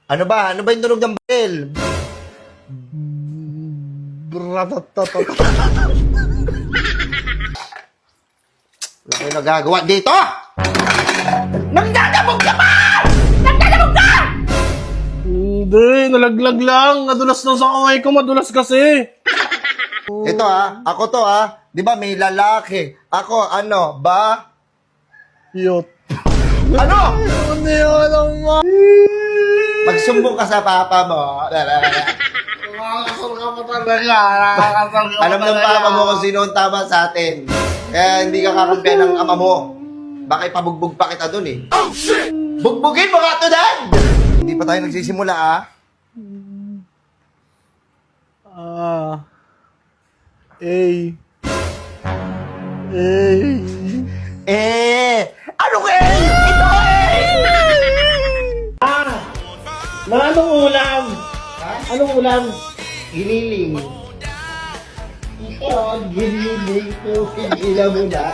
Ano ba? Ano ba yung tunog ng baril? Bratatatat. Wala kayo nagagawa dito! Nagdadabog ka ba? Nagdadabog ka! Hindi, nalaglag lang. Nadulas lang sa kamay ko, madulas kasi. Ito ako to Di ba may lalaki? Ako, ano, ba? Yot. Ano? Hindi yun naman. Magsumbong ka sa papa mo. Nakakasal ka pa talaga. Nakakasal ka pa Alam ng papa mo kung sino ang tama sa atin. Kaya hindi ka kakampiyan ng ama mo. Baka ipabugbog pa kita dun eh. Oh, shit! Bugbugin mo nga to, Dad! Hindi pa tayo nagsisimula, Ano ka Ito Anong ulam? Anong ulam? Giniling. Ito, giniling ko. Ginilang mo na.